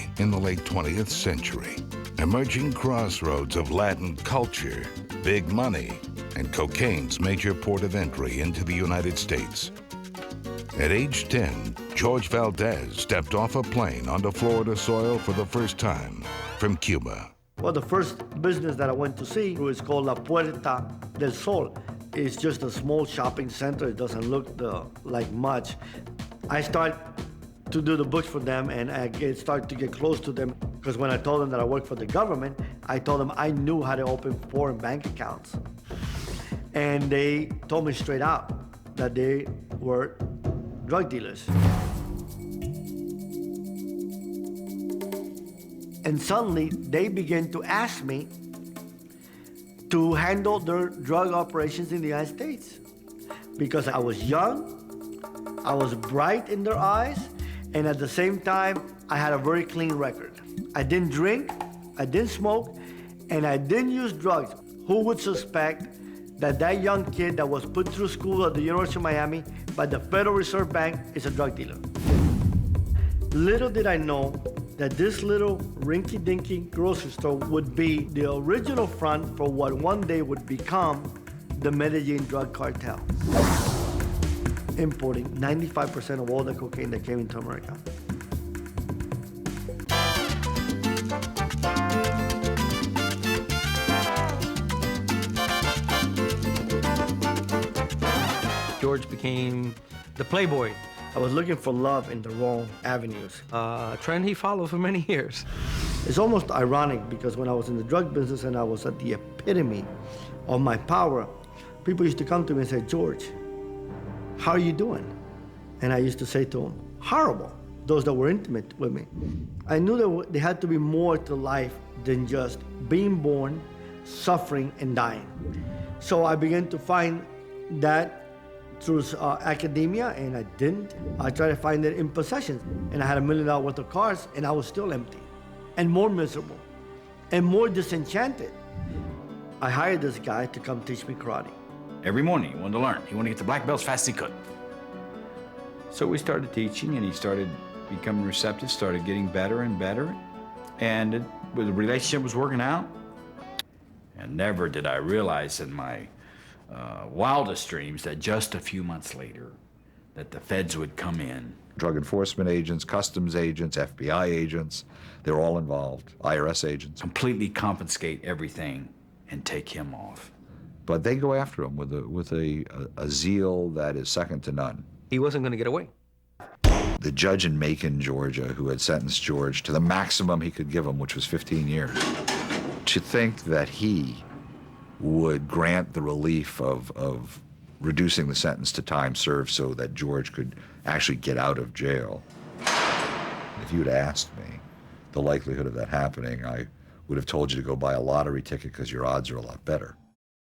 country in the late 20th century. Emerging crossroads of Latin culture, big money, and cocaine's major port of entry into the United States. At age 10, Jorge Valdes stepped off a plane onto Florida soil for the first time from Cuba. Well, the first business that I went to see was called La Puerta del Sol. It's just a small shopping center. It doesn't look like much. I start to do the books for them, and I start to get close to them, because when I told them that I worked for the government, I told them I knew how to open foreign bank accounts. And they told me straight out that they were drug dealers. And suddenly, they began to ask me to handle their drug operations in the United States. Because I was young, I was bright in their eyes, and at the same time, I had a very clean record. I didn't drink, I didn't smoke, and I didn't use drugs. Who would suspect that that young kid that was put through school at the University of Miami by the Federal Reserve Bank is a drug dealer? Little did I know that this little rinky-dinky grocery store would be the original front for what one day would become the Medellin drug cartel, importing 95% of all the cocaine that came into America. George became the playboy. I was looking for love in the wrong avenues. A trend he followed for many years. It's almost ironic, because when I was in the drug business and I was at the epitome of my power, people used to come to me and say, "George, how are you doing?" And I used to say to them, "Horrible," those that were intimate with me. I knew that there had to be more to life than just being born, suffering, and dying. So I began to find that through academia, and I didn't. I tried to find it in possessions, and I had $1 million worth of cars, and I was still empty, and more miserable, and more disenchanted. I hired this guy to come teach me karate. Every morning he wanted to learn. He wanted to get the black belt as fast as he could. So we started teaching, and he started becoming receptive, started getting better and better, and the relationship was working out. And never did I realize in my wildest dreams that just a few months later that the feds would come in. Drug enforcement agents, customs agents, FBI agents, they're all involved, IRS agents. Completely confiscate everything and take him off. But they go after him with a zeal that is second to none. He wasn't going to get away. The judge in Macon, Georgia, who had sentenced George to the maximum he could give him, which was 15 years, to think that he would grant the relief of reducing the sentence to time served so that George could actually get out of jail. If you had asked me the likelihood of that happening, I would have told you to go buy a lottery ticket, because your odds are a lot better.